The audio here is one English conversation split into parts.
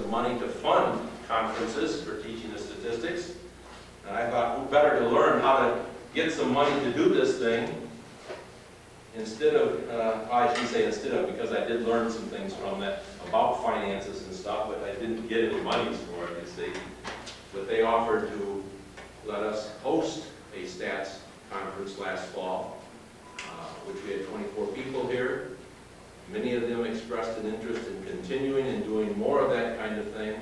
some money to fund conferences for teaching the statistics. And I thought, who better to learn how to get some money to do this thing instead of, I shouldn't say instead of, because I did learn some things from that about finances and stuff, but I didn't get any monies for it, you see. But they offered to let us host a stats conference last fall, which we had 24 people here. Many of them expressed an interest in continuing and doing more of that kind of thing.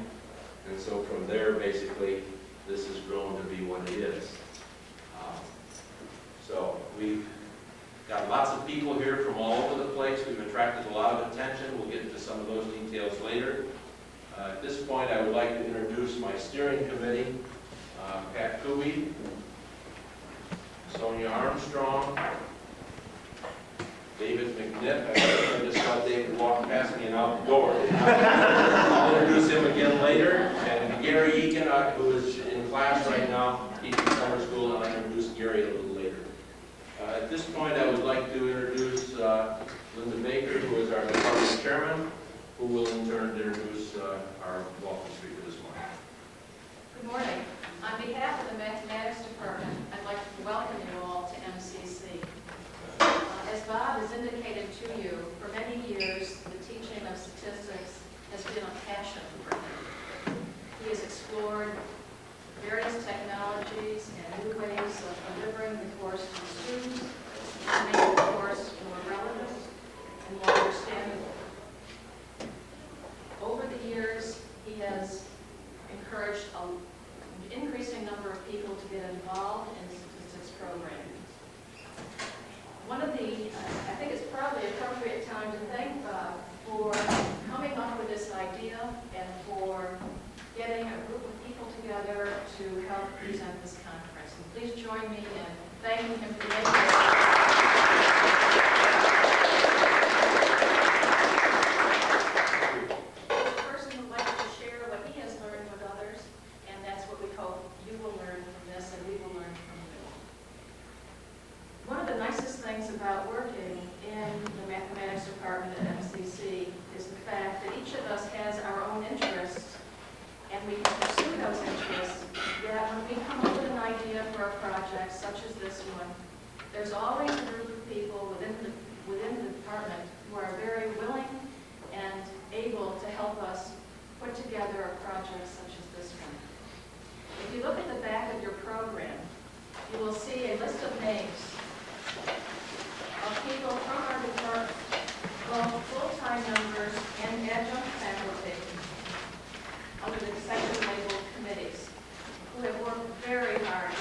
And so from there, basically, this has grown to be what it is. So we've got lots of people here from all over the place. We've attracted a lot of attention. We'll get into some of those details later. At this point, I would like to introduce my steering committee. Pat Cooey, Sonia Armstrong, David McNiff. I just saw David walking past me and out the door. I'll introduce him again later. And Gary Eakin, who is in class right now, teaching summer school, and I'll introduce Gary a little later. At this point, I would like to introduce Linda Baker, who is our department chairman, who will in turn introduce our welcome speaker this morning. Good morning. On behalf of the Mathematics Department, I'd like to welcome you all to MCC. As Bob has indicated to you, for many years, the teaching of statistics has been a passion for him. He has explored various technologies and new ways of delivering the course to students to make the course more relevant and more understandable. Over the years, he has encouraged an increasing number of people to get involved in statistics programming. One of the, I think it's probably an appropriate time to thank Bob for coming up with this idea and for getting a group of people together to help present this conference. And please join me in thanking him for making this. Each person would like to share what he has learned with others, and that's what we hope you will learn from this and we will learn from you. One of the nicest things about working in the mathematics department at MCC is the fact that each of us has our own interests, and we can pursue those interests, yet when we come up with an idea for a project such as this one, there's always a group of people within the department who are very willing and able to help us put together a project such as this one. If you look at the back of your program, you will see a list of names of people from our department, both full-time members and adjunct faculty, under the section labeled committees, who have worked very hard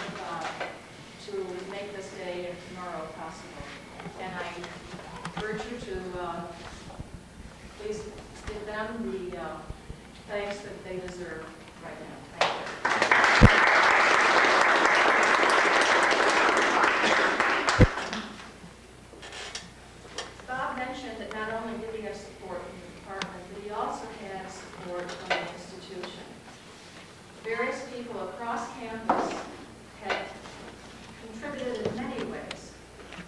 to make this day and tomorrow possible. And I urge you to please give them the thanks that they deserve right now. Thank you. Bob mentioned that not only did he have support from the department, but he also had support from the institution. Various people across campus had contributed in many ways: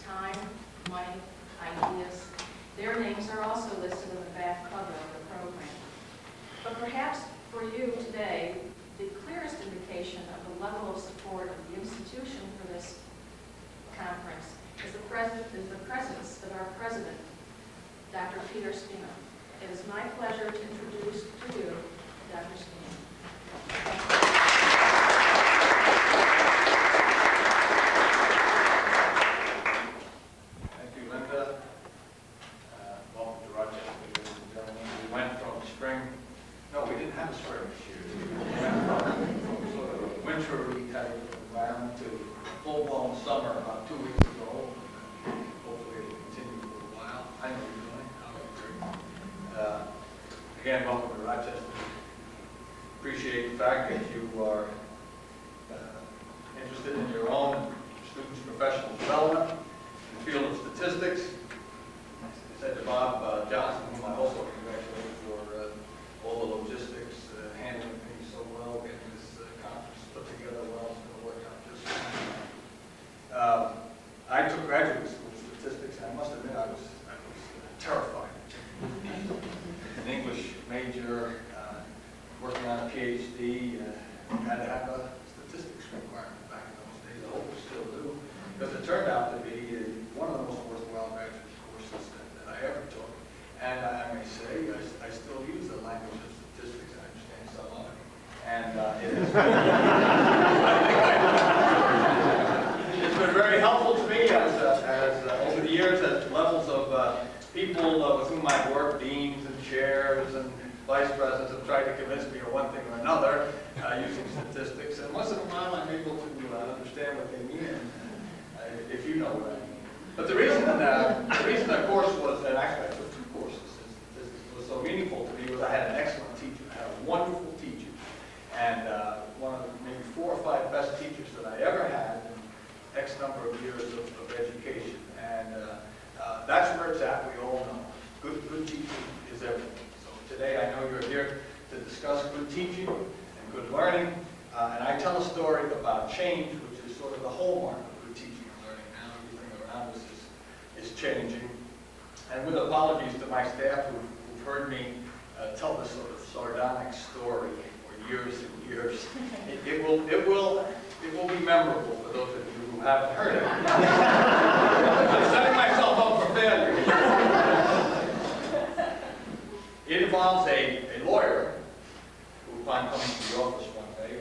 time, money, ideas. Their names are also listed on the back cover of the program. But perhaps for you today, the clearest indication of the level of support of the institution for this conference is the presence of our president, Dr. Peter Spina. It is my pleasure to introduce to you Dr. Spina. Thank you, Linda. Welcome to Rochester, ladies and gentlemen. We went from spring, no, we didn't have a spring this year. We went from sort of a wintry type of environment to full-blown summer about 2 weeks ago. Hopefully it will continue for a while. I know you're doing. How are you doing? Again, welcome to Rochester. Appreciate the fact that you are interested in your own students' professional development in the field of statistics. As I said to Bob Johnson, whom I also congratulate for all the logistics, handling things so well, getting this conference put together well. It's going to work out just fine. I took graduate school statistics, and I must admit I was terrified. An English major, had to have a statistics requirement back in those days. I hope we still do, because it turned out to be one of the most worthwhile graduate courses that I ever took. And I may say, I still use the language of statistics. I understand some of it. And it has been, it's been very helpful to me as over the years at levels of people with whom I've worked, deans and chairs and vice presidents, have tried to convince me of one thing or another using statistics. And once in a while, I'm able to understand what they mean, if you know what I mean. But the reason the course was, and actually I took 2 courses in statistics, was so meaningful to me was I had an excellent teacher. I had a wonderful teacher. And one of the maybe 4 or 5 best teachers that I ever had in X number of years of education. And that's where it's at, we all know. Good teaching is everything. So today I know you're here to discuss good teaching and good learning. And I tell a story about change, which is sort of the hallmark of good teaching and learning. Now everything around us is changing. And with apologies to my staff who've heard me tell this sort of sardonic story for years and years, it will be memorable for those of you who haven't heard it. I'm setting myself up for failure. It involves a lawyer who, upon coming to the office one day,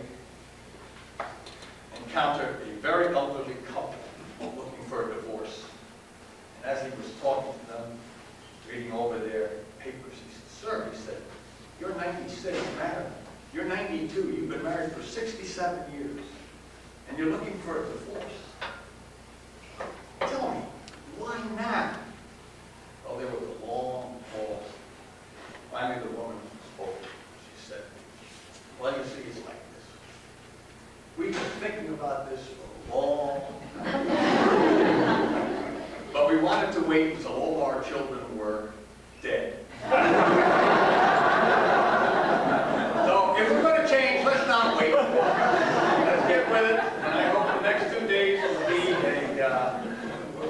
encountered a very elderly couple looking for a divorce. And as he was talking to them, reading over their papers, he said, "Sir," he said, "you're 96, madam. You're 92. You've been married for 67 years. And you're looking for a divorce. Tell me, why now?" Well, there was a long pause. Finally, the woman spoke. She said, "Well, you see, it's like this. We've been thinking about this for a long time. But we wanted to wait until all our children were dead. So if we're going to change, let's not wait. Let's get with it. And I hope the next 2 days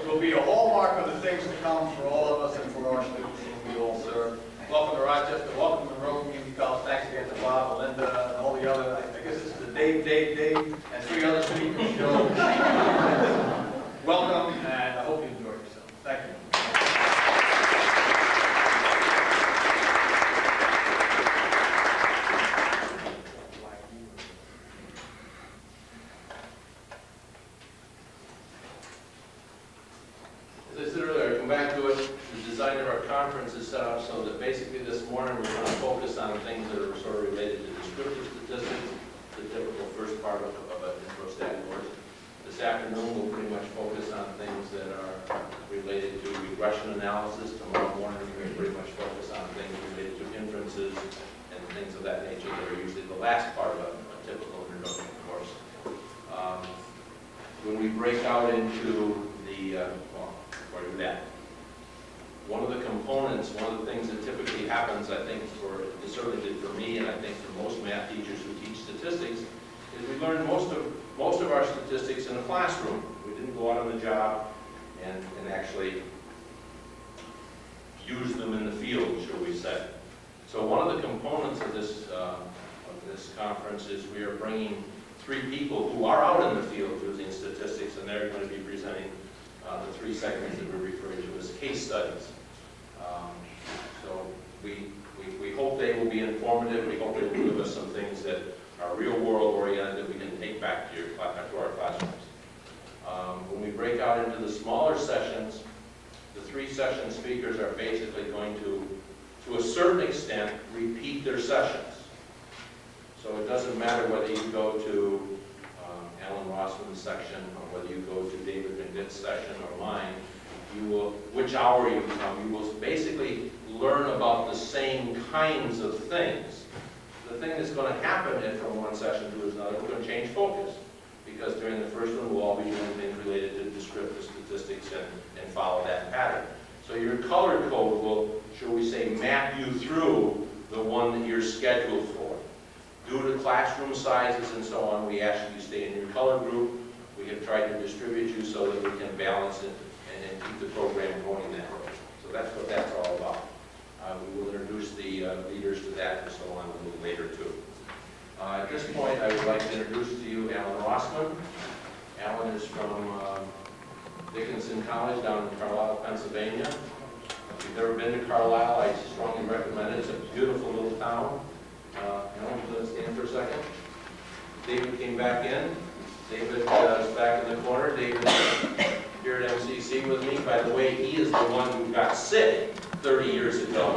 will be a hallmark of the things to come for all of us and for our students whom we all serve." Welcome to Rochester. Welcome to Monroe Community College. Thanks again to Bob, Melinda, and all the other, I guess this is the Dave, and 3 other speakers show. Welcome, and I hope you enjoy yourself. Thank you. As I said earlier, I come back to it, the design of our conference is set up so that basically this morning we're going to focus on things that are sort of related to descriptive statistics, the typical first part of an intro stat course. This afternoon we'll pretty much focus on things that are related to regression analysis. Tomorrow morning we're going to pretty much focus on things related to inferences and things of that nature that are usually the last part of a typical introduction course. When we break out into the, before I do that, one of the components, one of the things that typically happens, I think, it certainly did for me, and I think for most math teachers who teach statistics, is we learn most of our statistics in a classroom. We didn't go out on the job and actually use them in the field, shall we say. So one of the components of this conference is we are bringing 3 people who are out in the field using statistics, and they're going to be presenting the 3 segments that we're referring to as case studies. So we hope they will be informative. We hope they will give us some things that are real world oriented that we can take back to our classrooms. When we break out into the smaller sessions, the 3 session speakers are basically going to a certain extent, repeat their sessions. So it doesn't matter whether you go to Alan Rossman's section or whether you go to David McNitt's section or mine, which hour you come, you will basically learn about the same kinds of things. The thing that's going to happen from one session to another, we're going to change focus. Because during the first one, we'll all be doing things related to descriptive statistics and follow that pattern. So your color code will, shall we say, map you through the one that you're scheduled for. Due to classroom sizes and so on, we ask you to stay in your color group. We have tried to distribute you so that we can balance it and keep the program going that way. So that's what that's all about. We will introduce the leaders to that and so on a little later too. At this point, I would like to introduce to you Alan Rossman. Alan is from Dickinson College down in Carlisle, Pennsylvania. If you've never been to Carlisle, I strongly recommend it. It's a beautiful little town. Alan, let's stand for a second. David came back in. David is back in the corner. David here at MCC with me. By the way, he is the one who got sick 30 years ago.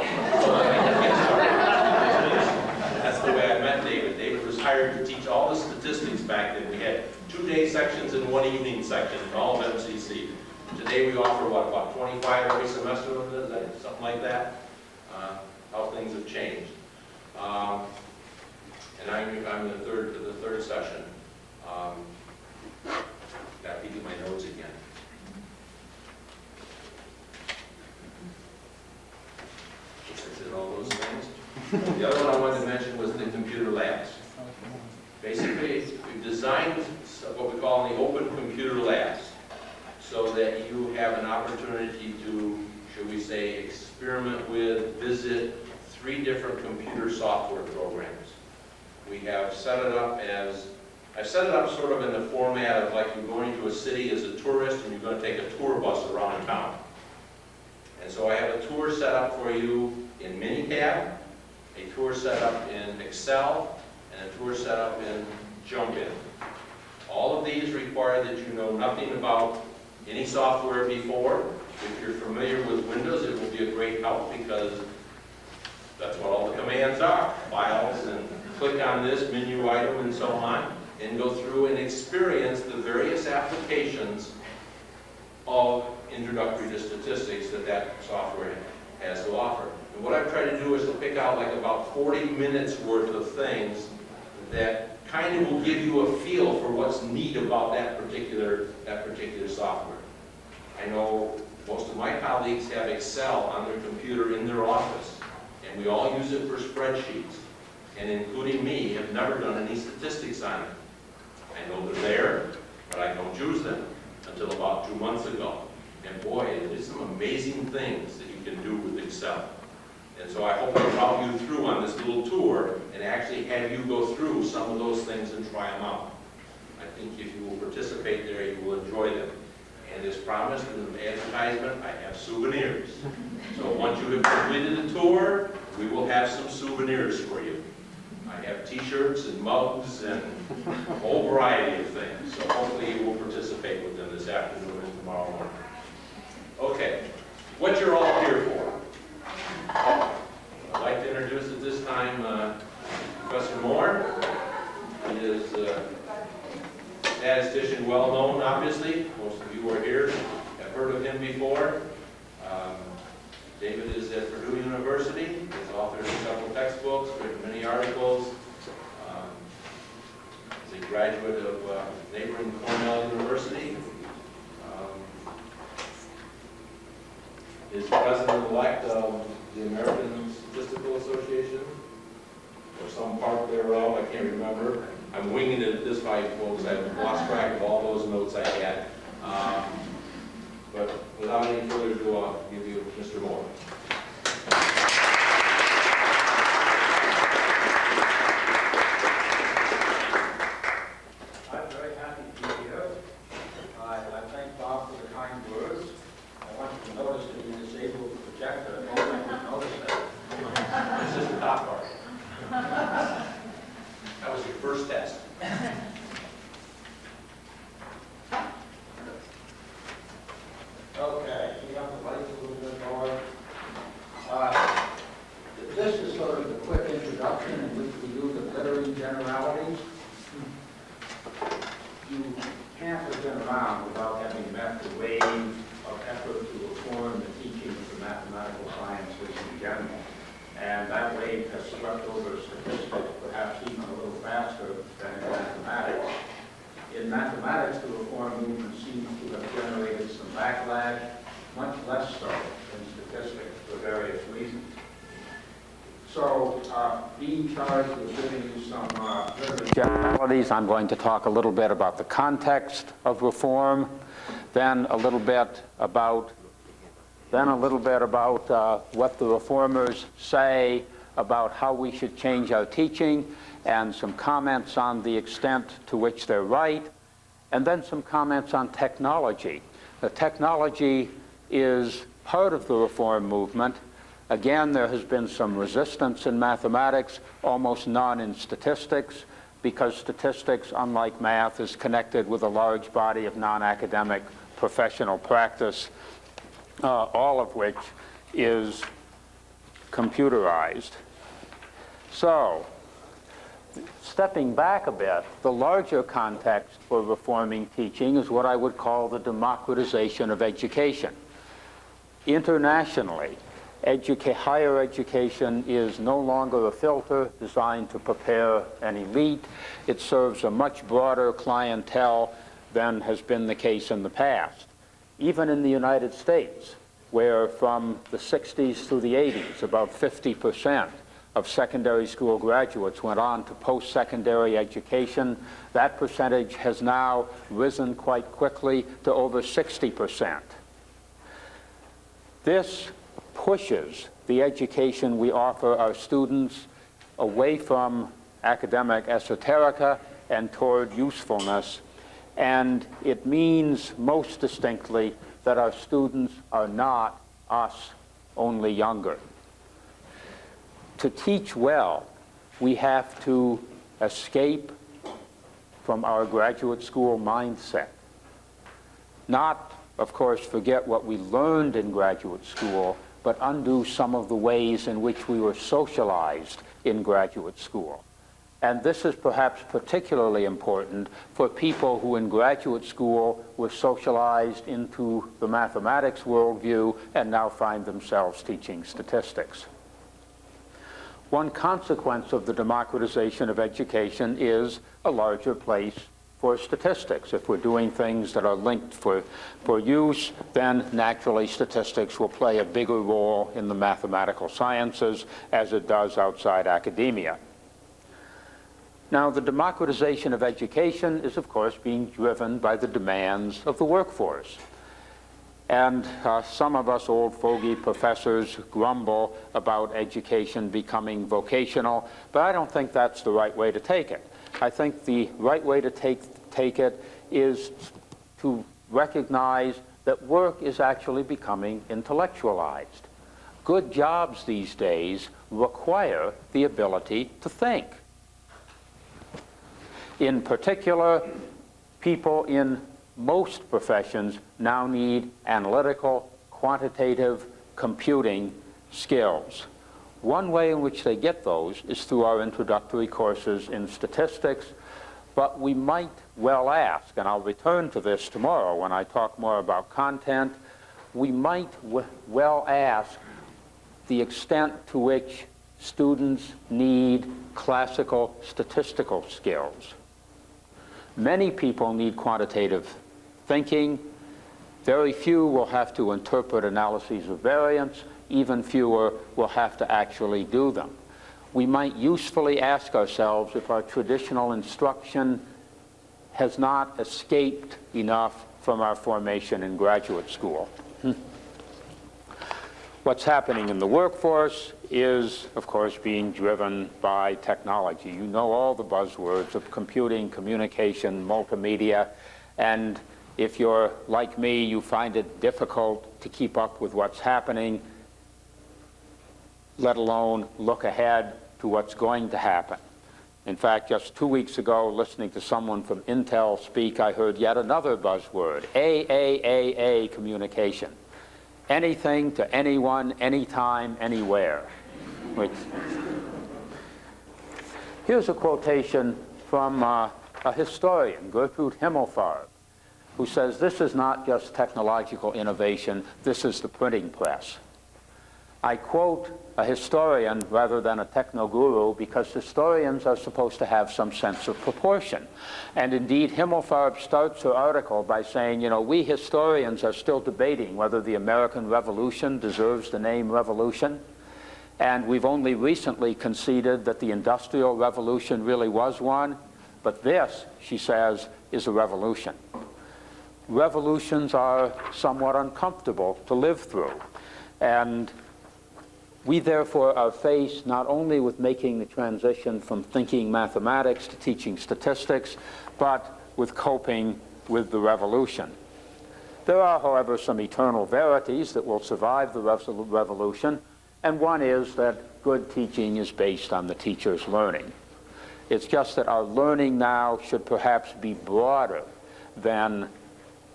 That's the way I met David. David was hired to teach all the statistics back then. We had 2-day sections and 1 evening section in all of MCC. Today we offer, what, about 25 every semester? Is that something like that? How things have changed. And I'm the third session. Got to do my notes again. I did all those things. The other one I wanted to mention was the computer labs. Basically, we've designed what we call the open computer labs so that you have an opportunity to, should we say, experiment with, visit 3 different computer software programs. We have set it up as, I've set it up sort of in the format of like you're going to a city as a tourist and you're going to take a tour bus around town. And so I have a tour set up for you in Minicab, a tour set up in Excel, and a tour set up in Jump-In. All of these require that you know nothing about any software before. If you're familiar with Windows, it will be a great help because that's what all the commands are. Files and click on this menu item and so on, and go through and experience the various applications of introductory to statistics that software has to offer. And what I've tried to do is to pick out like about 40 minutes worth of things that kind of will give you a feel for what's neat about that particular software. I know most of my colleagues have Excel on their computer in their office, and we all use it for spreadsheets, and including me have never done any statistics on it. I know they're there, but I don't use them until about 2 months ago. And boy, there's some amazing things that you can do with Excel. And so I hope to route you through on this little tour and actually have you go through some of those things and try them out. I think if you will participate there, you will enjoy them. And as promised in the advertisement, I have souvenirs. So once you have completed the tour, we will have some souvenirs for you. I have t-shirts and mugs and a whole variety of things. So hopefully you will participate with them this afternoon and tomorrow morning. Okay, what you're all here for. I'd like to introduce at this time Professor Moore. He is statistician, well known, obviously. Most of you are here, have heard of him before. David is at Purdue University. He's authored several textbooks, written many articles. He's a graduate of neighboring Cornell University. Is president-elect of the American Statistical Association, or some part thereof, I can't remember. I'm winging it this way, folks. I've lost track of all those notes I had. But without any further ado, I'll give you Mr. Moore. I'm very happy to be here. I thank Bob for the kind words. I want you to notice that he disabled the projector. I don't think you noticed that. This is the top part. That was your first test. Okay, we have the lights a little bit more. This is sort of the quick introduction in which we do the glittering generalities. You can't have been around without having met the wave of effort to reform the teaching of the mathematical sciences in general. And that wave has swept over statistics perhaps even a little faster than in mathematics. In mathematics, the reform movement seems to have generated some backlash, much less so in statistics for various reasons. So, being charged with giving you some generalities, I'm going to talk a little bit about the context of reform, then a little bit about what the reformers say about how we should change our teaching, and some comments on the extent to which they're right, and then some comments on technology. The technology is part of the reform movement. Again, there has been some resistance in mathematics, almost none in statistics, because statistics, unlike math, is connected with a large body of non-academic professional practice, all of which is computerized. So, stepping back a bit, the larger context for reforming teaching is what I would call the democratization of education. Internationally, higher education is no longer a filter designed to prepare an elite. It serves a much broader clientele than has been the case in the past. Even in the United States, where from the 60s through the 80s, about 50% of secondary school graduates went on to post-secondary education, that percentage has now risen quite quickly to over 60%. This pushes the education we offer our students away from academic esoterica and toward usefulness. And it means most distinctly that our students are not us, only younger. To teach well, we have to escape from our graduate school mindset. Not, of course, forget what we learned in graduate school, but undo some of the ways in which we were socialized in graduate school. And this is perhaps particularly important for people who in graduate school were socialized into the mathematics worldview and now find themselves teaching statistics. One consequence of the democratization of education is a larger place for statistics. If we're doing things that are linked for use, then naturally statistics will play a bigger role in the mathematical sciences as it does outside academia. Now, the democratization of education is, of course, being driven by the demands of the workforce. And some of us old fogey professors grumble about education becoming vocational, but I don't think that's the right way to take it. I think the right way to take it is to recognize that work is actually becoming intellectualized. Good jobs these days require the ability to think. In particular, people in most professions now need analytical, quantitative computing skills. One way in which they get those is through our introductory courses in statistics, but we might well ask, and I'll return to this tomorrow when I talk more about content, we might well ask the extent to which students need classical statistical skills. Many people need quantitative thinking. Very few will have to interpret analyses of variance. Even fewer will have to actually do them. We might usefully ask ourselves if our traditional instruction has not escaped enough from our formation in graduate school. What's happening in the workforce is, of course, being driven by technology. You know all the buzzwords of computing, communication, multimedia, and if you're like me, you find it difficult to keep up with what's happening, let alone look ahead to what's going to happen. In fact, just 2 weeks ago, listening to someone from Intel speak, I heard yet another buzzword, AAAA communication. Anything to anyone, anytime, anywhere. Here's a quotation from a historian, Gertrude Himmelfarb, who says, this is not just technological innovation, this is the printing press. I quote a historian rather than a techno-guru because historians are supposed to have some sense of proportion. And indeed, Himmelfarb starts her article by saying, you know, we historians are still debating whether the American Revolution deserves the name revolution. And we've only recently conceded that the Industrial Revolution really was one. But this, she says, is a revolution. Revolutions are somewhat uncomfortable to live through. And We therefore are faced not only with making the transition from thinking mathematics to teaching statistics, but with coping with the revolution. There are, however, some eternal verities that will survive the revolution, and one is that good teaching is based on the teacher's learning. It's just that our learning now should perhaps be broader than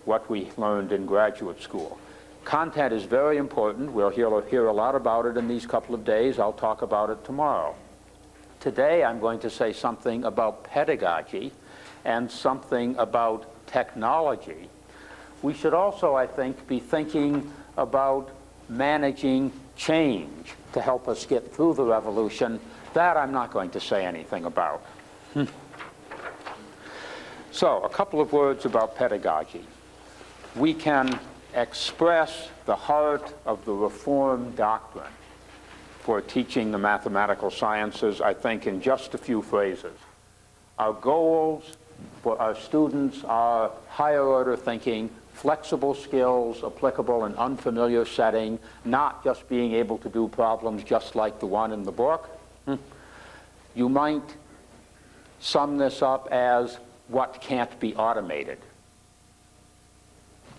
what we learned in graduate school. Content is very important. We'll hear a lot about it in these couple of days. I'll talk about it tomorrow. Today I'm going to say something about pedagogy and something about technology. We should also, I think, be thinking about managing change to help us get through the revolution. That I'm not going to say anything about. So, a couple of words about pedagogy. We can express the heart of the Reform doctrine for teaching the mathematical sciences, I think, in just a few phrases. Our goals for our students are higher order thinking, flexible skills applicable in unfamiliar setting, not just being able to do problems just like the one in the book. You might sum this up as what can't be automated.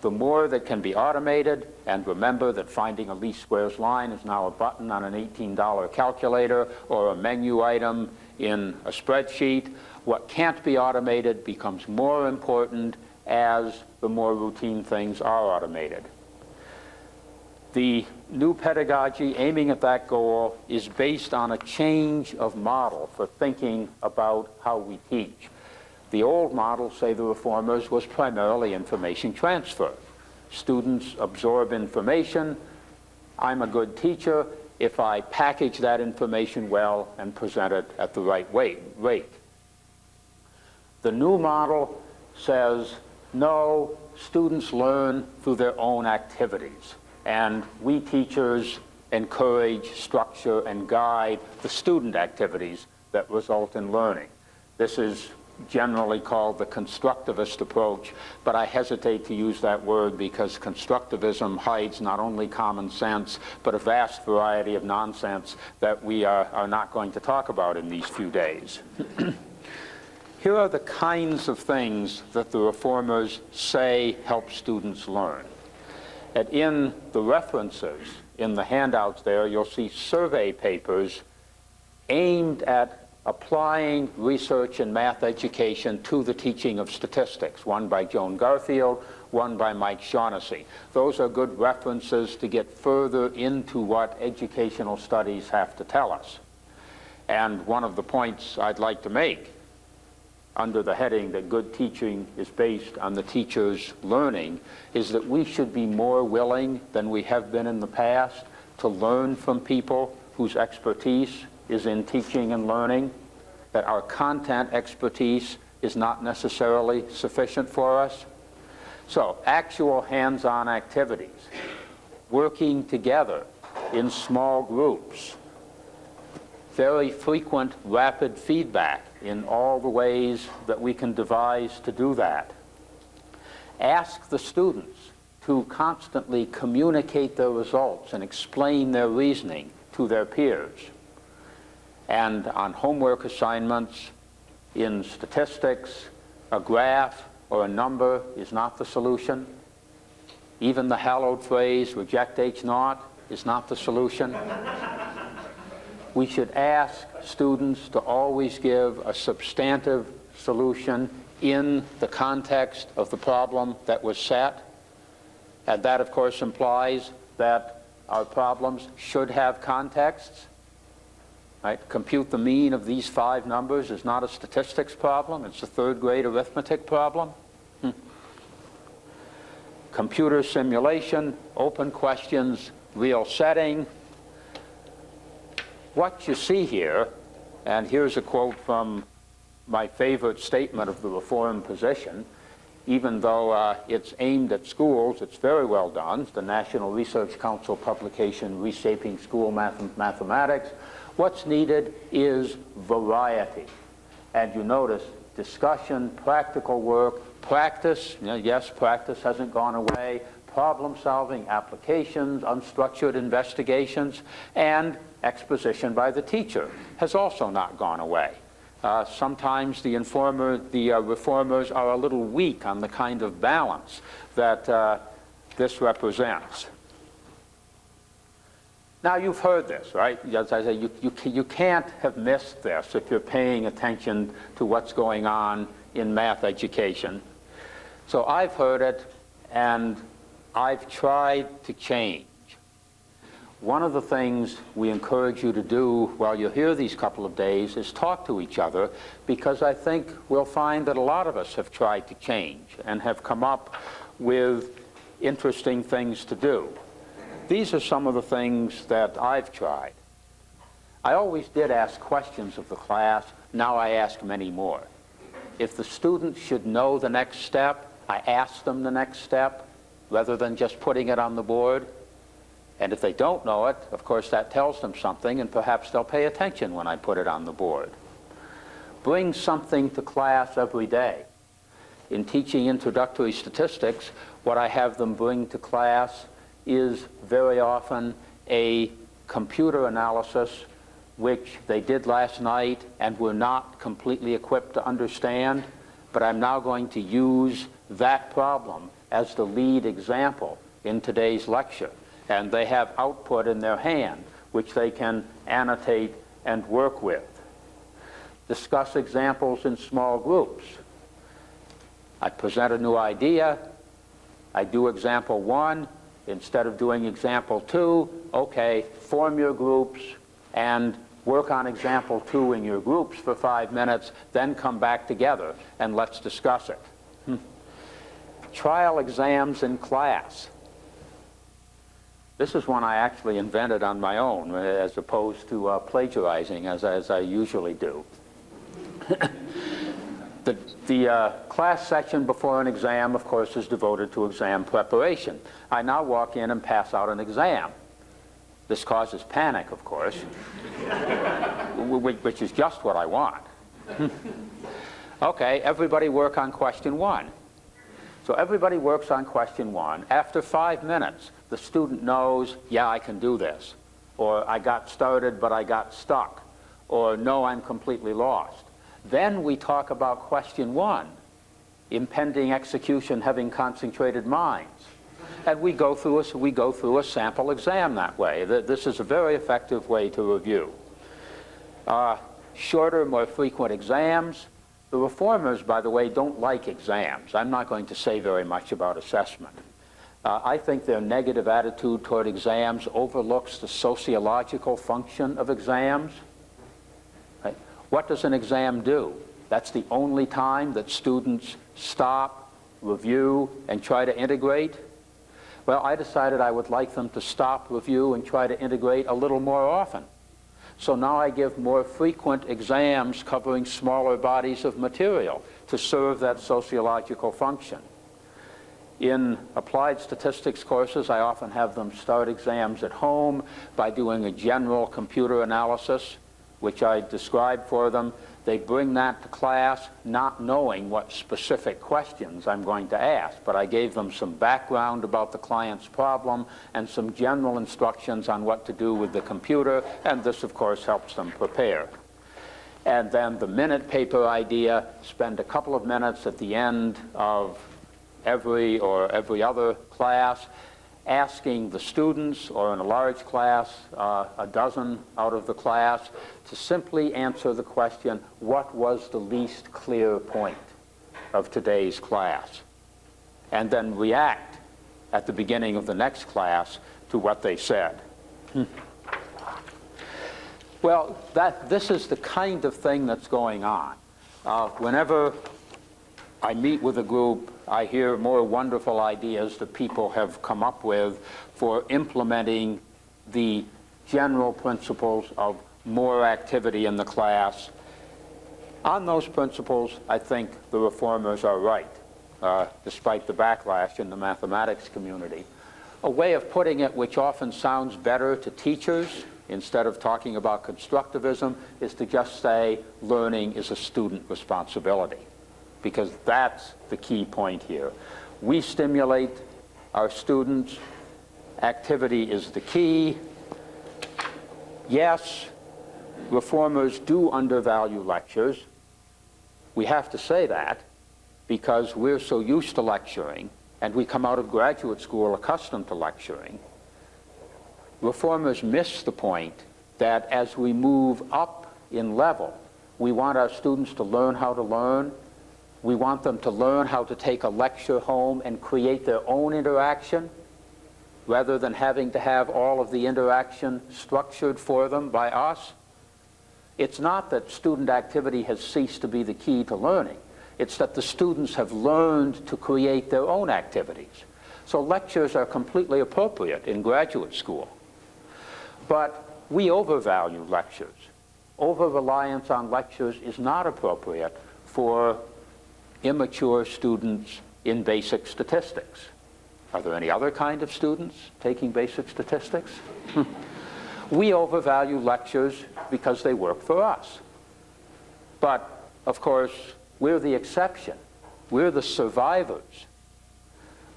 The more that can be automated, and remember that finding a least squares line is now a button on an $18 calculator or a menu item in a spreadsheet, what can't be automated becomes more important as the more routine things are automated. The new pedagogy aiming at that goal is based on a change of model for thinking about how we teach. The old model, say the Reformers, was primarily information transfer. Students absorb information. I'm a good teacher if I package that information well and present it at the right rate. The new model says, no, students learn through their own activities. And we teachers encourage, structure, and guide the student activities that result in learning. This is generally called the constructivist approach, but I hesitate to use that word because constructivism hides not only common sense, but a vast variety of nonsense that we are not going to talk about in these few days. Here are the kinds of things that the Reformers say help students learn. And in the references, in the handouts there, you'll see survey papers aimed at applying research in math education to the teaching of statistics, one by Joan Garfield, one by Mike Shaughnessy. Those are good references to get further into what educational studies have to tell us. And one of the points I'd like to make under the heading that good teaching is based on the teacher's learning is that we should be more willing than we have been in the past to learn from people whose expertise is in teaching and learning, that our content expertise is not necessarily sufficient for us. So, actual hands-on activities, working together in small groups, very frequent rapid feedback in all the ways that we can devise to do that. Ask the students to constantly communicate their results and explain their reasoning to their peers. And on homework assignments, in statistics, a graph or a number is not the solution. Even the hallowed phrase, reject H naught, is not the solution. We should ask students to always give a substantive solution in the context of the problem that was set. And that, of course, implies that our problems should have contexts. Right? Compute the mean of these 5 numbers is not a statistics problem, it's a third-grade arithmetic problem. Computer simulation, open questions, real setting. What you see here, and here's a quote from my favorite statement of the Reform position, even though it's aimed at schools, it's very well done. It's the National Research Council publication, Reshaping School Mathematics. What's needed is variety. And you notice discussion, practical work, practice, yes, practice hasn't gone away, problem solving, applications, unstructured investigations, and exposition by the teacher has also not gone away. Sometimes the reformers are a little weak on the kind of balance that this represents. Now, you've heard this, right? As I say, you can't have missed this if you're paying attention to what's going on in math education. So I've heard it, and I've tried to change. One of the things we encourage you to do while you're here these couple of days is talk to each other, because I think we'll find that a lot of us have tried to change and have come up with interesting things to do. These are some of the things that I've tried. I always did ask questions of the class. Now I ask many more. If the students should know the next step, I ask them the next step rather than just putting it on the board. And if they don't know it, of course, that tells them something, and perhaps they'll pay attention when I put it on the board. Bring something to class every day. In teaching introductory statistics, what I have them bring to class is very often a computer analysis, which they did last night and were not completely equipped to understand, but I'm now going to use that problem as the lead example in today's lecture. And they have output in their hand, which they can annotate and work with. Discuss examples in small groups. I present a new idea. I do example 1. Instead of doing example 2, okay, form your groups and work on example 2 in your groups for 5 minutes, then come back together and let's discuss it. Trial exams in class. This is one I actually invented on my own, as opposed to plagiarizing, as I usually do. The class section before an exam, of course, is devoted to exam preparation. I now walk in and pass out an exam. This causes panic, of course, which is just what I want. Okay, everybody work on question 1. So everybody works on question 1. After 5 minutes, the student knows, yeah, I can do this. Or I got started, but I got stuck. Or no, I'm completely lost. Then we talk about question 1, impending execution having concentrated minds. And we go through a sample exam that way. This is a very effective way to review. Shorter, more frequent exams. The reformers, by the way, don't like exams. I'm not going to say very much about assessment. I think their negative attitude toward exams overlooks the sociological function of exams. Right? What does an exam do? That's the only time that students stop, review, and try to integrate. Well, I decided I would like them to stop, review, and try to integrate a little more often. So now I give more frequent exams covering smaller bodies of material to serve that sociological function. In applied statistics courses, I often have them start exams at home by doing a general computer analysis, which I describe for them. They bring that to class not knowing what specific questions I'm going to ask, but I gave them some background about the client's problem and some general instructions on what to do with the computer, and this, of course, helps them prepare. And then the minute paper idea, spend a couple of minutes at the end of every other class asking the students, or in a large class, a dozen out of the class, to simply answer the question, what was the least clear point of today's class? And then react at the beginning of the next class to what they said. Well, this is the kind of thing that's going on. Whenever I meet with a group, I hear more wonderful ideas that people have come up with for implementing the general principles of more activity in the class. On those principles, I think the reformers are right, despite the backlash in the mathematics community. A way of putting it, which often sounds better to teachers, instead of talking about constructivism, is to just say learning is a student responsibility, because that's the key point here. We stimulate our students' activity is the key. Yes, reformers do undervalue lectures. We have to say that because we're so used to lecturing, and we come out of graduate school accustomed to lecturing. Reformers miss the point that as we move up in level, we want our students to learn how to learn. We want them to learn how to take a lecture home and create their own interaction, rather than having to have all of the interaction structured for them by us. It's not that student activity has ceased to be the key to learning. It's that the students have learned to create their own activities. So lectures are completely appropriate in graduate school. But we overvalue lectures. Over-reliance on lectures is not appropriate for immature students in basic statistics. Are there any other kind of students taking basic statistics? We overvalue lectures because they work for us. But, of course, we're the exception. We're the survivors.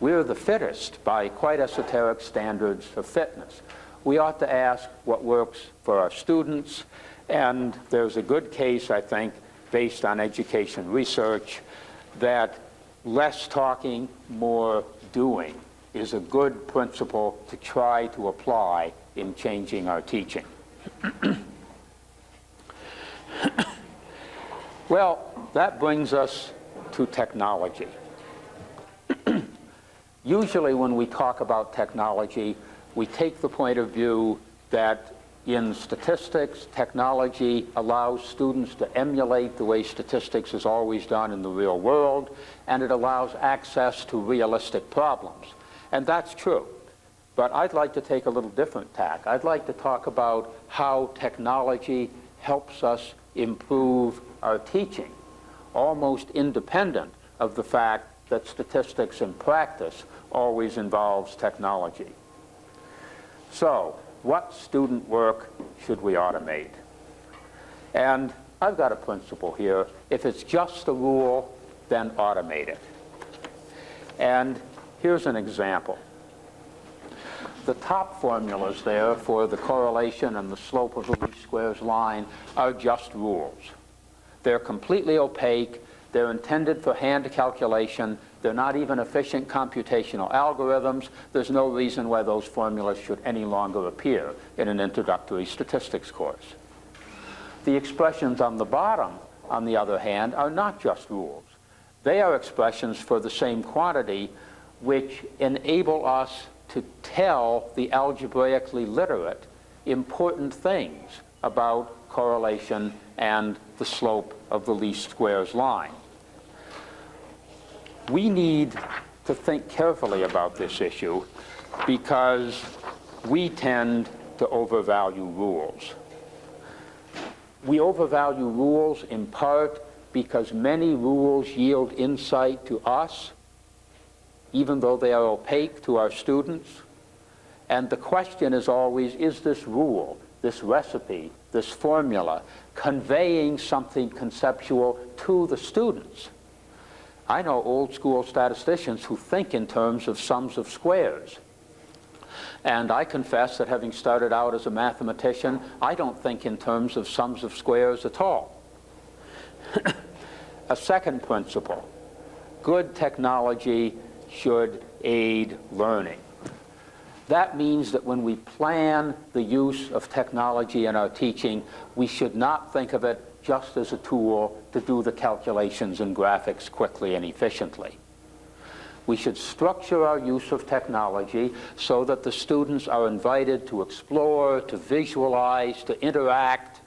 We're the fittest by quite esoteric standards of fitness. We ought to ask what works for our students, and there's a good case, I think, based on education research, that less talking, more doing is a good principle to try to apply in changing our teaching. Well, that brings us to technology. Usually when we talk about technology, we take the point of view that in statistics, technology allows students to emulate the way statistics is always done in the real world, and it allows access to realistic problems. And that's true. But I'd like to take a little different tack. I'd like to talk about how technology helps us improve our teaching, almost independent of the fact that statistics in practice always involves technology. So, what student work should we automate? And I've got a principle here. If it's just a rule, then automate it. And here's an example. The top formulas there for the correlation and the slope of the least squares line are just rules. They're completely opaque. They're intended for hand calculation. They're not even efficient computational algorithms. There's no reason why those formulas should any longer appear in an introductory statistics course. The expressions on the bottom, on the other hand, are not just rules. They are expressions for the same quantity which enable us to tell the algebraically literate important things about correlation and the slope of the least squares line. We need to think carefully about this issue because we tend to overvalue rules. We overvalue rules in part because many rules yield insight to us, even though they are opaque to our students. And the question is always, is this rule, this recipe, this formula, conveying something conceptual to the students? I know old school statisticians who think in terms of sums of squares. And I confess that having started out as a mathematician, I don't think in terms of sums of squares at all. A second principle, good technology should aid learning. That means that when we plan the use of technology in our teaching, we should not think of it just as a tool to do the calculations and graphics quickly and efficiently. We should structure our use of technology so that the students are invited to explore, to visualize, to interact,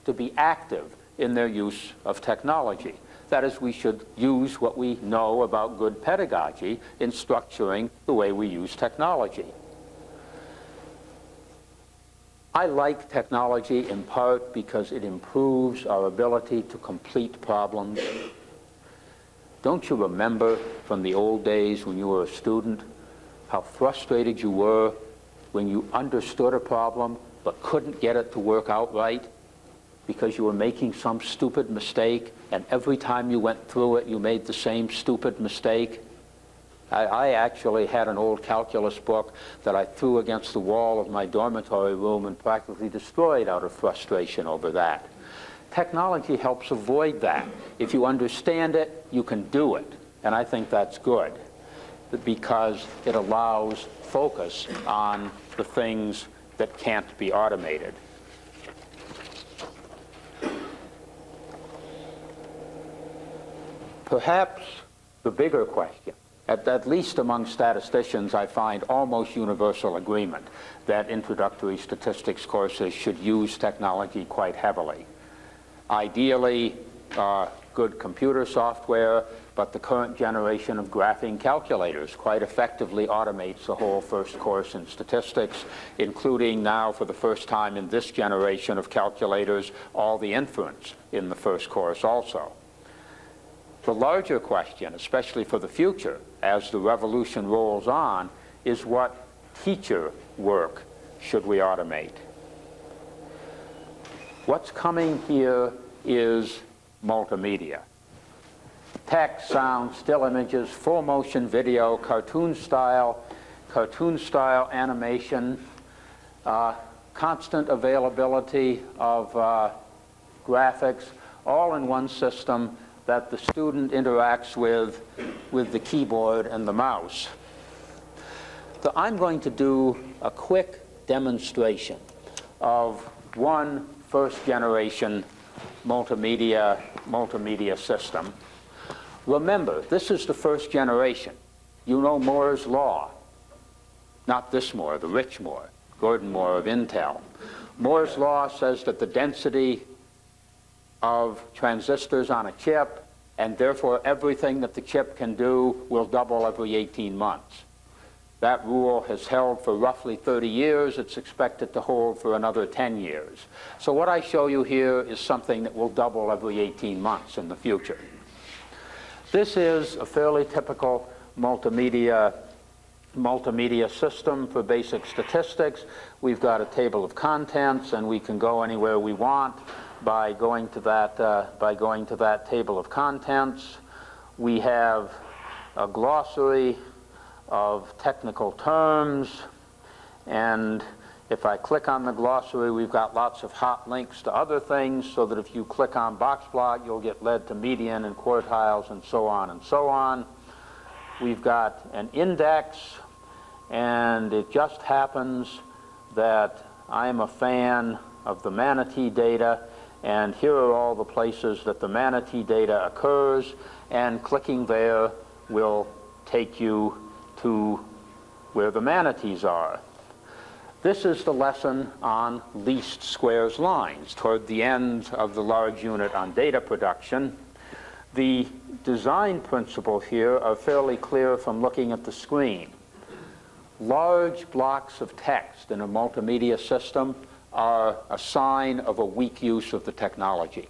to be active in their use of technology. That is, we should use what we know about good pedagogy in structuring the way we use technology. I like technology in part because it improves our ability to complete problems. Don't you remember from the old days when you were a student how frustrated you were when you understood a problem but couldn't get it to work out right because you were making some stupid mistake, and every time you went through it you made the same stupid mistake? I actually had an old calculus book that I threw against the wall of my dormitory room and practically destroyed out of frustration over that. Technology helps avoid that. If you understand it, you can do it. And I think that's good, because it allows focus on the things that can't be automated. Perhaps the bigger question, at least among statisticians, I find almost universal agreement that introductory statistics courses should use technology quite heavily. Ideally, good computer software, but the current generation of graphing calculators quite effectively automates the whole first course in statistics, including now, for the first time in this generation of calculators, all the inference in the first course also. The larger question, especially for the future, as the revolution rolls on, is what teacher work should we automate? What's coming here is multimedia. Text, sound, still images, full motion video, cartoon style animation, constant availability of graphics, all in one system that the student interacts with the keyboard and the mouse. So I'm going to do a quick demonstration of one first-generation multimedia system. Remember, this is the first generation. You know Moore's law. Not this Moore, the rich Moore, Gordon Moore of Intel. Moore's law says that the density of transistors on a chip, and therefore everything that the chip can do, will double every 18 months. That rule has held for roughly 30 years. It's expected to hold for another 10 years. So what I show you here is something that will double every 18 months in the future. This is a fairly typical multimedia system for basic statistics. We've got a table of contents, and we can go anywhere we want by going to that table of contents. We have a glossary of technical terms, and if I click on the glossary, we've got lots of hot links to other things, so that if you click on box plot, you'll get led to median and quartiles and so on and so on. We've got an index, and it just happens that I'm a fan of the manatee data, and here are all the places that the manatee data occurs, and clicking there will take you to where the manatees are. This is the lesson on least squares lines toward the end of the large unit on data production. The design principles here are fairly clear from looking at the screen. Large blocks of text in a multimedia system are a sign of a weak use of the technology.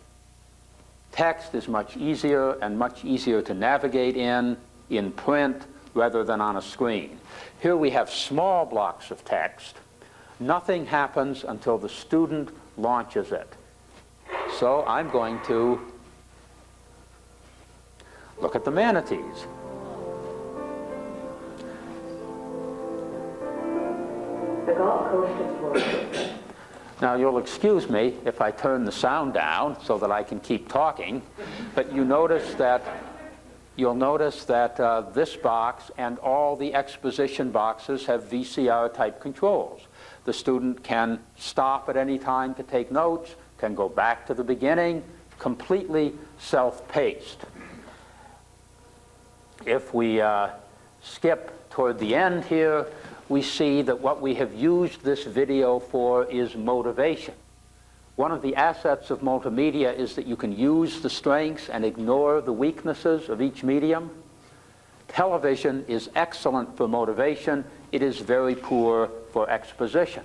Text is much easier and much easier to navigate in print rather than on a screen. Here we have small blocks of text. Nothing happens until the student launches it. So I'm going to look at the manatees. The Gulf Coast of Florida. Now you'll excuse me if I turn the sound down so that I can keep talking, but you'll notice that this box and all the exposition boxes have VCR type controls. The student can stop at any time to take notes, can go back to the beginning, completely self-paced. If we skip toward the end here, we see that what we have used this video for is motivation. One of the assets of multimedia is that you can use the strengths and ignore the weaknesses of each medium. Television is excellent for motivation. It is very poor for exposition.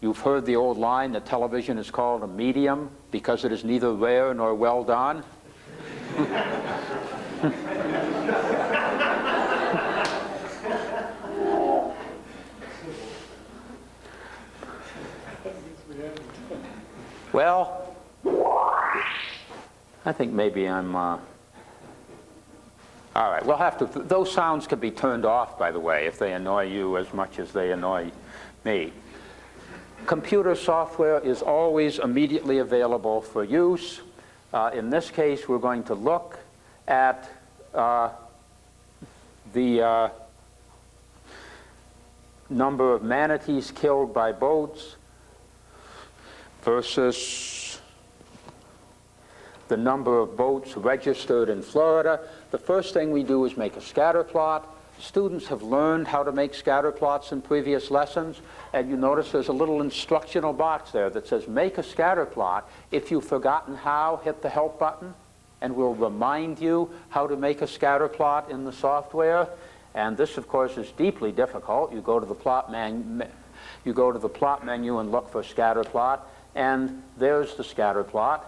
You've heard the old line that television is called a medium because it is neither rare nor well done. Well, I think maybe I'm All right, we'll have to, those sounds can be turned off, by the way, if they annoy you as much as they annoy me. Computer software is always immediately available for use. In this case, we're going to look at the number of manatees killed by boats versus the number of boats registered in Florida. The first thing we do is make a scatter plot. Students have learned how to make scatter plots in previous lessons, and you notice there's a little instructional box there that says make a scatter plot. If you've forgotten how, hit the help button and we'll remind you how to make a scatter plot in the software. And this, of course, is deeply difficult. You go to the plot menu and look for scatter plot, and there's the scatter plot.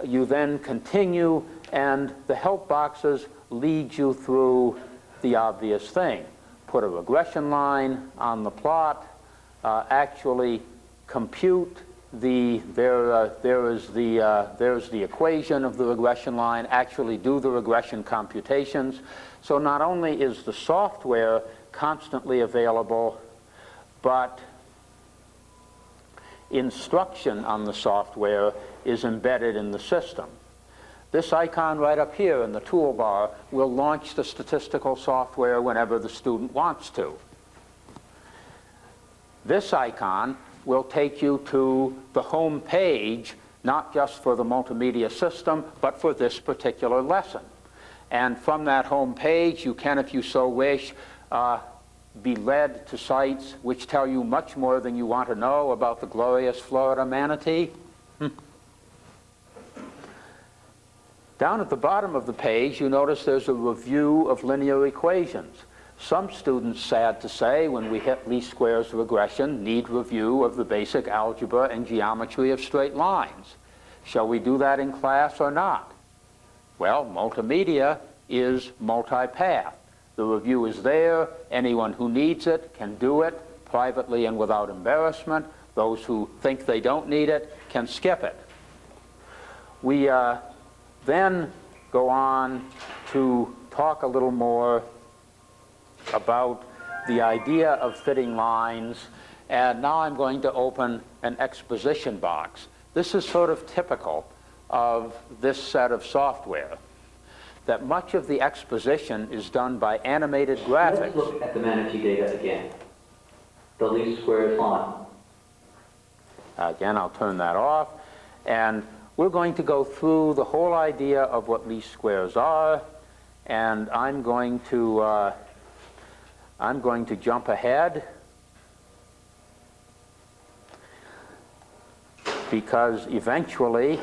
You then continue, and the help boxes lead you through the obvious thing. Put a regression line on the plot, actually compute there's the equation of the regression line, actually do the regression computations. So not only is the software constantly available, but instruction on the software is embedded in the system. This icon right up here in the toolbar will launch the statistical software whenever the student wants to. This icon will take you to the home page, not just for the multimedia system, but for this particular lesson. And from that home page, you can, if you so wish, be led to sites which tell you much more than you want to know about the glorious Florida manatee. Down at the bottom of the page, you notice there's a review of linear equations. Some students, sad to say, when we hit least squares regression, need review of the basic algebra and geometry of straight lines. Shall we do that in class or not? Well, multimedia is multipath. The review is there. Anyone who needs it can do it privately and without embarrassment. Those who think they don't need it can skip it. We then go on to talk a little more about the idea of fitting lines, and now I'm going to open an exposition box. This is sort of typical of this set of software, that much of the exposition is done by animated graphics. Let's look at the manatee data again. The least squares line. Again, I'll turn that off, and we're going to go through the whole idea of what least squares are, and I'm going to jump ahead because eventually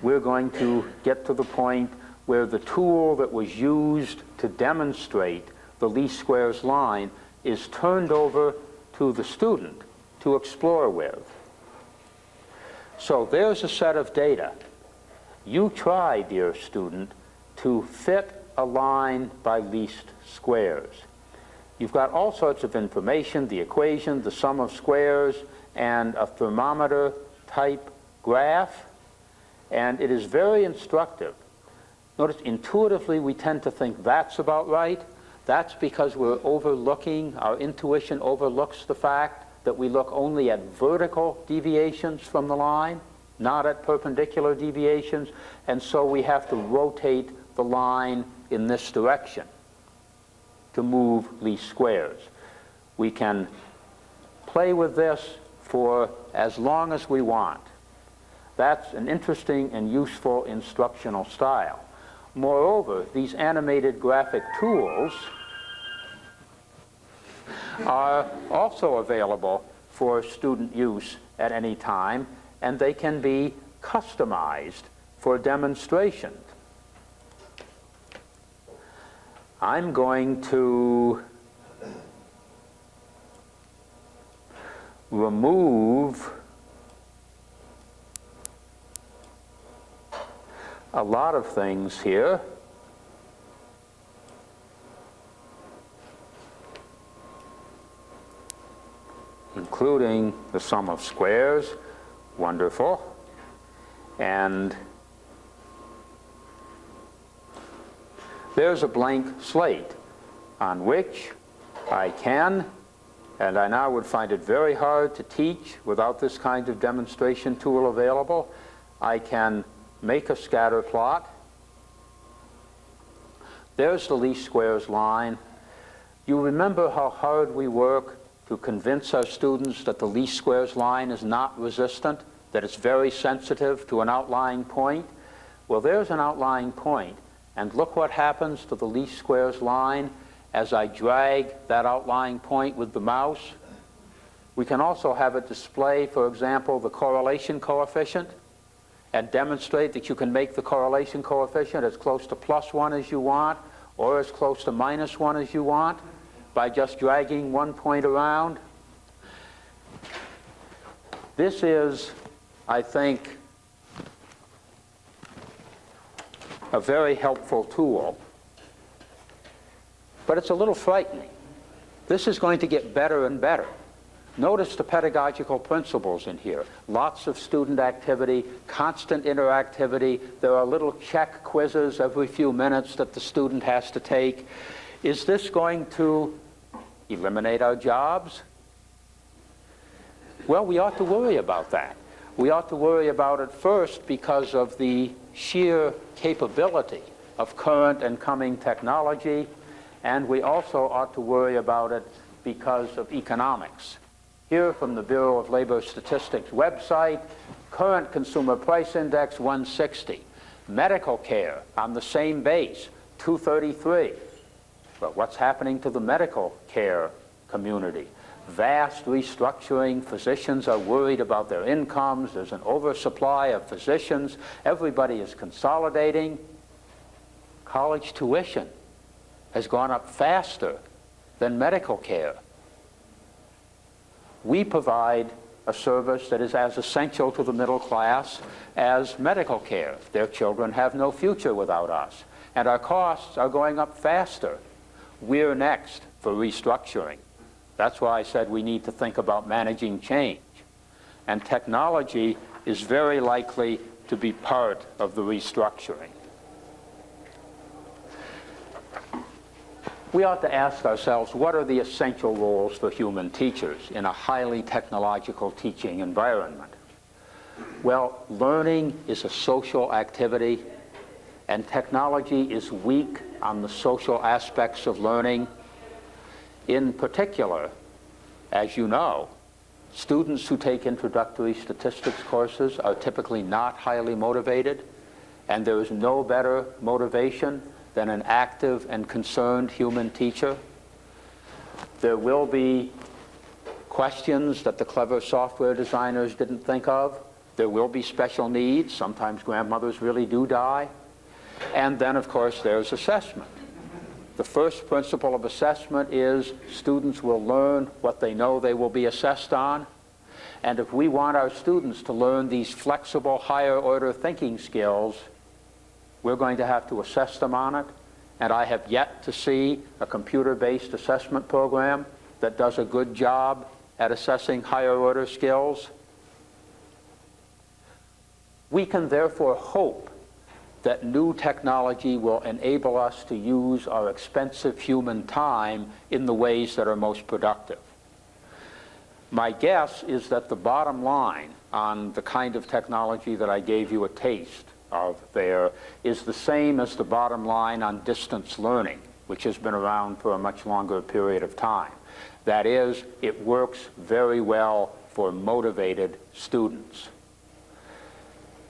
we're going to get to the point where the tool that was used to demonstrate the least squares line is turned over to the student to explore with. So there's a set of data. You try, dear student, to fit a line by least squares. You've got all sorts of information, the equation, the sum of squares, and a thermometer type graph, and it is very instructive. Notice intuitively we tend to think that's about right. That's because we're overlooking, our intuition overlooks the fact that we look only at vertical deviations from the line, not at perpendicular deviations, and so we have to rotate the line in this direction to move least squares. We can play with this for as long as we want. That's an interesting and useful instructional style. Moreover, these animated graphic tools are also available for student use at any time, and they can be customized for demonstration. I'm going to remove a lot of things here. Including the sum of squares, wonderful, There's a blank slate on which I can, and I now would find it very hard to teach without this kind of demonstration tool available. I can make a scatter plot. There's the least squares line. You remember how hard we work to convince our students that the least squares line is not resistant, that it's very sensitive to an outlying point? Well, there's an outlying point, and look what happens to the least squares line as I drag that outlying point with the mouse. We can also have it display, for example, the correlation coefficient, and demonstrate that you can make the correlation coefficient as close to +1 as you want, or as close to -1 as you want, by just dragging one point around. This is, I think, a very helpful tool, but it's a little frightening. This is going to get better and better. Notice the pedagogical principles in here. Lots of student activity, constant interactivity. There are little check quizzes every few minutes that the student has to take. Is this going to eliminate our jobs? Well, we ought to worry about that. We ought to worry about it first because of the sheer capability of current and coming technology, and we also ought to worry about it because of economics. Here from the Bureau of Labor Statistics website, current consumer price index 160. Medical care on the same base, 233. But what's happening to the medical care community? Vast restructuring. Physicians are worried about their incomes. There's an oversupply of physicians. Everybody is consolidating. College tuition has gone up faster than medical care. We provide a service that is as essential to the middle class as medical care. Their children have no future without us. And our costs are going up faster. We're next for restructuring. That's why I said we need to think about managing change. And technology is very likely to be part of the restructuring. We ought to ask ourselves, what are the essential roles for human teachers in a highly technological teaching environment? Well, learning is a social activity, and technology is weak on the social aspects of learning. In particular, as you know, students who take introductory statistics courses are typically not highly motivated, and there is no better motivation than an active and concerned human teacher. There will be questions that the clever software designers didn't think of. There will be special needs. Sometimes grandmothers really do die. And then, of course, there's assessment. The first principle of assessment is students will learn what they know they will be assessed on. And if we want our students to learn these flexible, higher-order thinking skills, we're going to have to assess them on it, and I have yet to see a computer-based assessment program that does a good job at assessing higher-order skills. We can therefore hope that new technology will enable us to use our expensive human time in the ways that are most productive. My guess is that the bottom line on the kind of technology that I gave you a taste of there is the same as the bottom line on distance learning, which has been around for a much longer period of time. That is, it works very well for motivated students.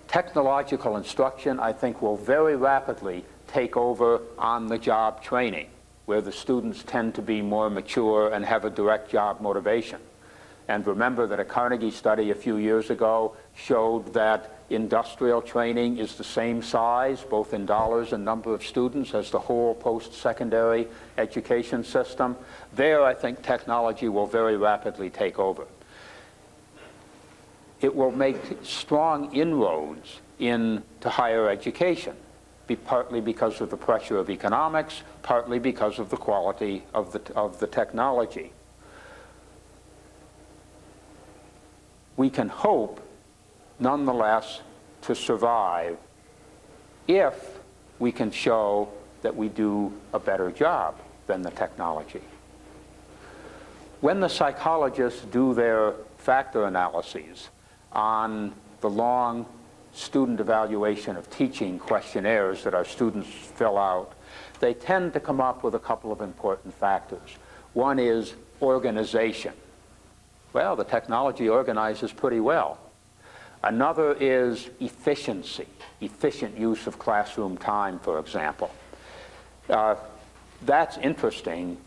Technological instruction, I think, will very rapidly take over on-the-job training, where the students tend to be more mature and have a direct job motivation. And remember that a Carnegie study a few years ago showed that industrial training is the same size, both in dollars and number of students, as the whole post-secondary education system. There, I think technology will very rapidly take over. It will make strong inroads into higher education, partly because of the pressure of economics, partly because of the quality of the technology. We can hope, nonetheless, to survive if we can show that we do a better job than the technology. When the psychologists do their factor analyses on the long student evaluation of teaching questionnaires that our students fill out, they tend to come up with a couple of important factors. One is organization. Well, the technology organizes pretty well. Another is efficiency, efficient use of classroom time, for example. That's interesting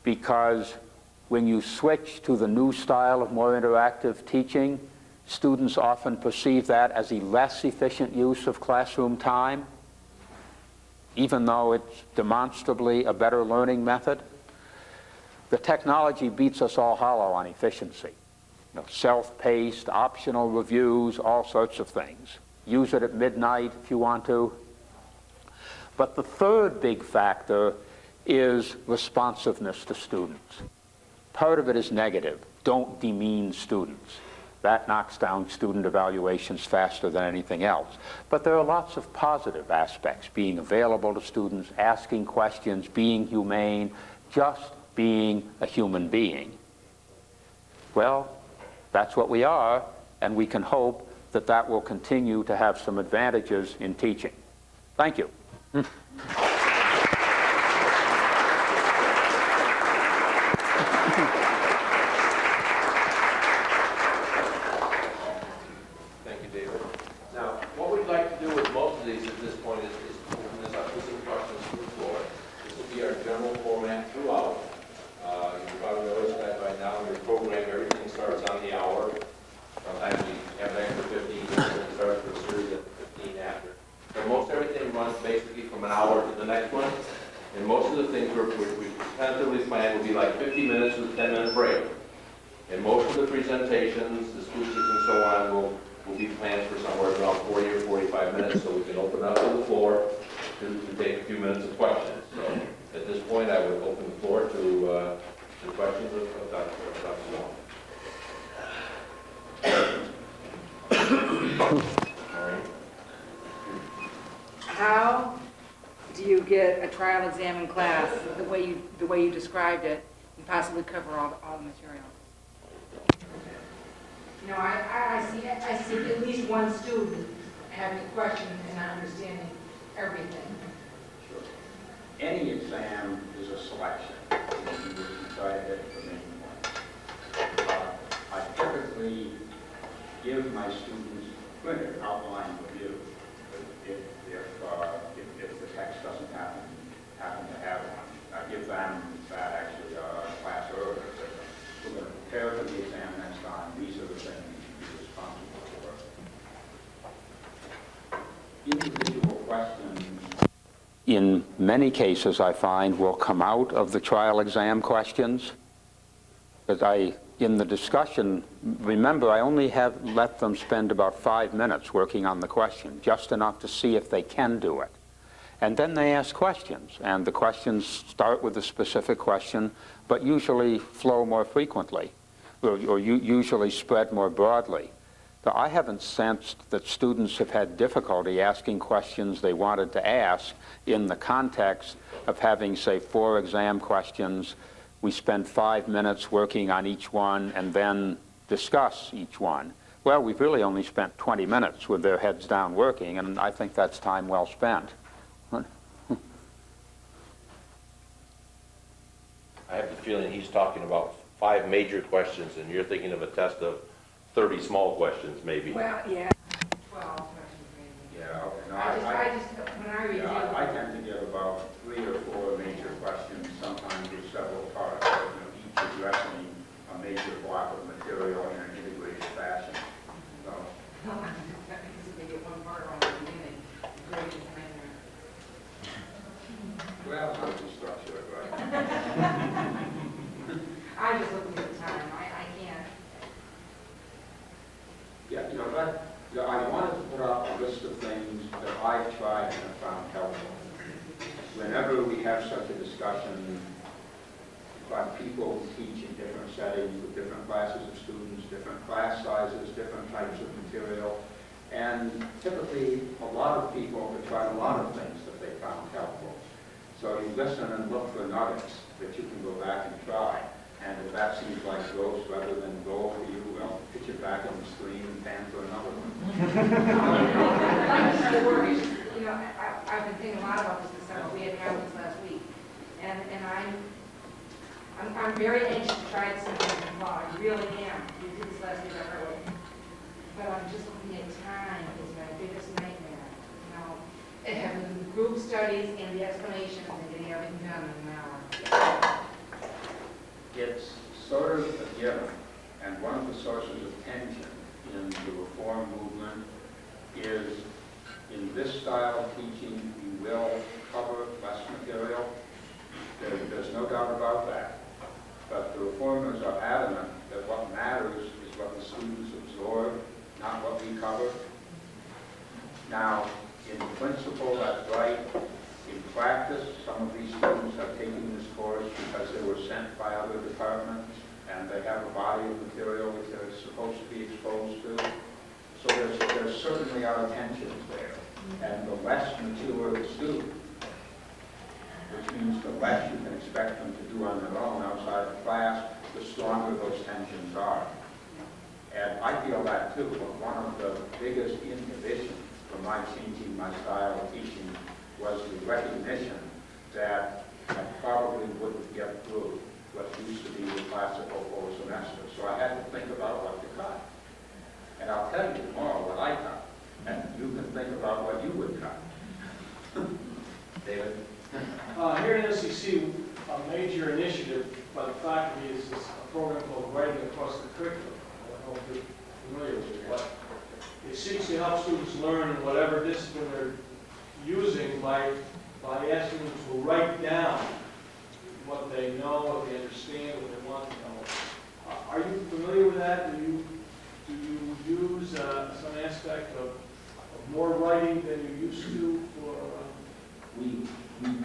because when you switch to the new style of more interactive teaching, students often perceive that as a less efficient use of classroom time, even though it's demonstrably a better learning method. The technology beats us all hollow on efficiency. You know, self-paced, optional reviews, all sorts of things. Use it at midnight if you want to. But the third big factor is responsiveness to students. Part of it is negative. Don't demean students. That knocks down student evaluations faster than anything else. But there are lots of positive aspects: being available to students, asking questions, being humane, just being a human being. Well, that's what we are, and we can hope that that will continue to have some advantages in teaching. Thank you. Thank you, David. Now, what we'd like to do with most of these at this point is open this up to some questions from the floor. This will be our general format throughout. You probably noticed that by now in your program, everything starts on the hour. Sometimes we have an extra 15 minutes and start for a series of 15 after. But most everything runs basically from an hour to the next one. And most of the things we tentatively planned will be like 50 minutes with a 10-minute break. And most of the presentations, the speeches and so on will be planned for somewhere around 40 or 45 minutes, so we can open up to the floor to take a few minutes of questions. So at this point, I would open the floor to questions of Dr. Long. How do you get a trial exam in class the way you described it and possibly cover all the material? You know, I see at least one student having a question and not understanding everything. Sure. Any exam is a selection. You try to hit the main point. I typically give my students printed outline review if the text doesn't happen to have one. I give them that actually class earlier. We're going to prepare for the exam next time. These are the things you should be responsible for. Individual questions, in many cases, I find, will come out of the trial exam questions. Because in the discussion, remember, I only have let them spend about 5 minutes working on the question, just enough to see if they can do it. And then they ask questions, and the questions start with a specific question, but usually flow more frequently, or usually spread more broadly. So I haven't sensed that students have had difficulty asking questions they wanted to ask in the context of having, say, 4 exam questions. We spend 5 minutes working on each one and then discuss each one. Well, we've really only spent 20 minutes with their heads down working, and I think that's time well spent. I have the feeling he's talking about 5 major questions, and you're thinking of a test of 30 small questions, maybe. Well, yeah, 12 questions maybe. Yeah, okay. No, I I tend to give about 3 or 4 major questions, sometimes with several parts, each addressing a major block of material in an integrated fashion. So, They get one part wrong at the beginning. Great designer. well, how to structure it, right? I just look at the time. I can't. Yeah, I wanted to put up a list of things that I've tried and have found helpful. Whenever we have such a discussion about people who teach in different settings with different classes of students, different class sizes, different types of material, and typically a lot of people have tried a lot of things that they found helpful. listen and look for nuggets that you can go back and try. And if that seems like gross rather than gold for you, well, pitch it back in the stream and pan for another one. You know, I've been thinking a lot about this summer. We had this last week. And I'm very anxious to try this in the fall. I really am. We did this last week, I heard it. But I'm just looking at time is my biggest nightmare. You know, and having group studies and the explanations and getting everything done in an hour. It's sort of a given, and one of the sources of tension in the reform movement is in this style of teaching, you will cover less material. There's no doubt about that. But the reformers are adamant that what matters is what the students absorb, not what we cover. Now, in principle, that's right. In practice, some of these students have taken this course because they were sent by other departments, and they have a body of material which they're supposed to be exposed to. So there's certainly are tensions there. And the less mature the student, which means the less you can expect them to do on their own outside of class, the stronger those tensions are. And I feel that too, but one of the biggest inhibitions for my changing my style of teaching was the recognition that I probably wouldn't get through what used to be the classical full semester. So I had to think about what to cut. And I'll tell you tomorrow what I cut, and you can think about what you would cut. David? Here in SEC, a major initiative by the faculty is this program called Writing Across the Curriculum. I don't know if you're familiar with it, but it seeks to help students learn in whatever discipline they're using by asking them to write down what they know, what they understand, what they want to know. Are you familiar with that? Do you use some aspect of more writing than you used to for? We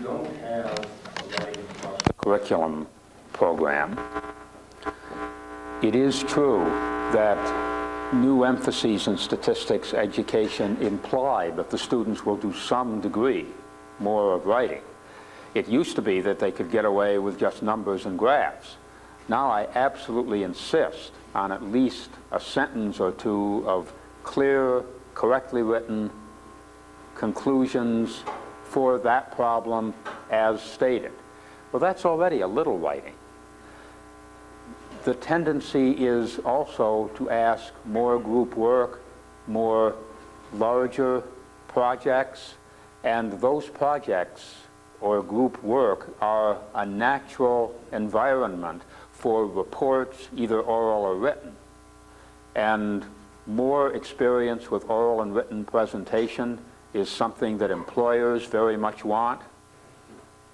don't have a writing across the curriculum program. It is true that new emphases in statistics education imply that the students will do some degree more of writing. It used to be that they could get away with just numbers and graphs. Now I absolutely insist on at least a sentence or two of clear, correctly written conclusions for that problem as stated. Well, that's already a little writing. The tendency is also to ask more group work, more larger projects, and those projects or group work are a natural environment for reports, either oral or written. And more experience with oral and written presentation is something that employers very much want,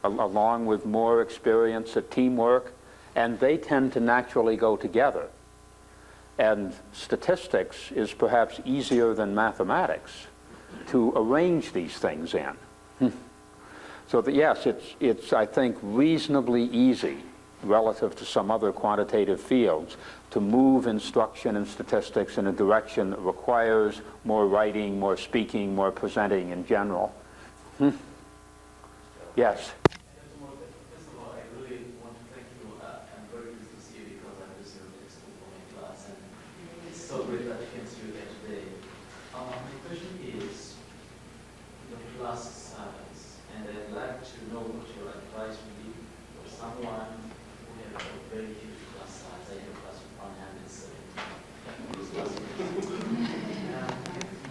along with more experience at teamwork, and they tend to naturally go together. And statistics is perhaps easier than mathematics to arrange these things in. So that yes, it's I think reasonably easy relative to some other quantitative fields to move instruction in statistics in a direction that requires more writing, more speaking, more presenting in general. Yes? First of all, I really want to thank you. I'm very pleased to see you because I'm just your textbook for my class, and it's so great that you can see you here today. My question is, your class size, and I'd like to know what your advice would be for someone who has a very huge class size. I have a class of 170.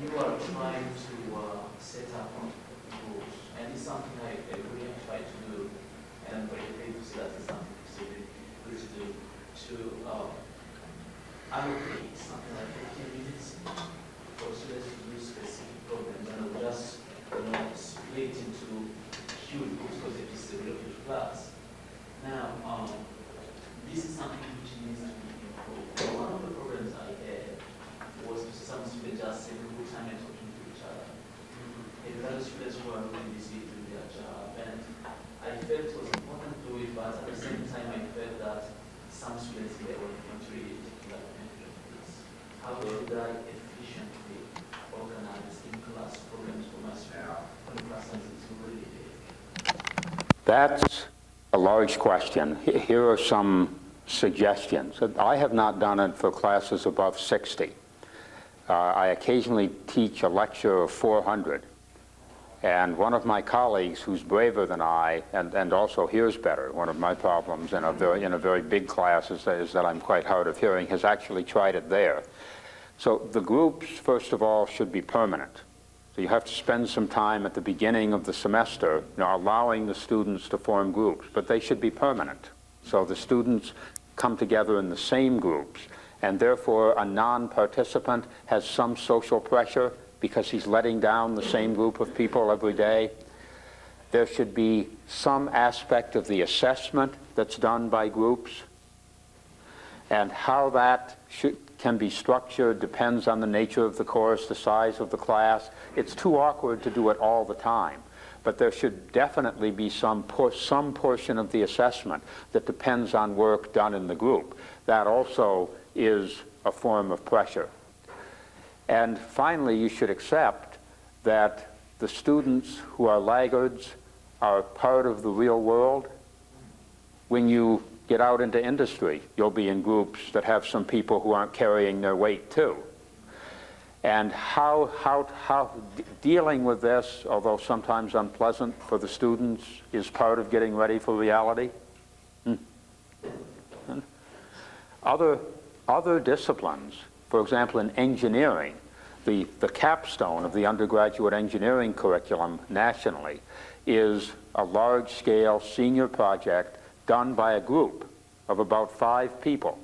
You are trying to set up rules, and it's something I really have tried to do, and I'm very happy to see that it's something to do, to allocate something like 15 minutes for students to do specific programs, and I'll just split into huge groups because it is a real huge class. Now, this is something which needs to be improved. One of the problems I had was some students just saying good time and talking to each other. And the other students who are really busy doing their job. And I felt it was important to do it, but at the same time I felt that some students here were not really taking advantage of this. How should I efficiently organize in-class programs for my students when class size is really big? That's a large question. Here are some suggestions. I have not done it for classes above 60. I occasionally teach a lecture of 400. And one of my colleagues who's braver than I and also hears better, one of my problems in a very big class is that I'm quite hard of hearing, has actually tried it there. So the groups, first of all, should be permanent. So you have to spend some time at the beginning of the semester, allowing the students to form groups, but they should be permanent. So the students come together in the same groups, and therefore a non-participant has some social pressure because he's letting down the same group of people every day. There should be some aspect of the assessment that's done by groups, and how that can be structured depends on the nature of the course, the size of the class. It's too awkward to do it all the time. But there should definitely be some portion of the assessment that depends on work done in the group. That also is a form of pressure. And finally, you should accept that the students who are laggards are part of the real world. When you get out into industry, you'll be in groups that have some people who aren't carrying their weight too. And how dealing with this, although sometimes unpleasant for the students, is part of getting ready for reality. Other disciplines, for example, in engineering, the capstone of the undergraduate engineering curriculum nationally is a large-scale senior project done by a group of about 5 people.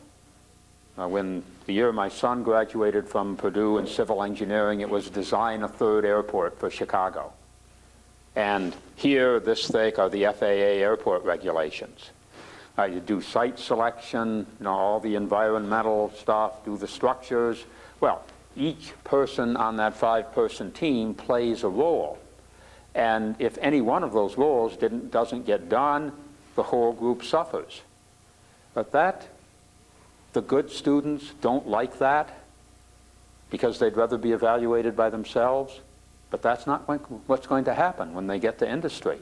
When the year my son graduated from Purdue in civil engineering, it was design a 3rd airport for Chicago. And here, this thick, are the FAA airport regulations. You do site selection, all the environmental stuff, do the structures. Well, each person on that 5-person team plays a role. And if any one of those roles doesn't get done, the whole group suffers. But the good students don't like that because they'd rather be evaluated by themselves. But that's not what's going to happen when they get to industry.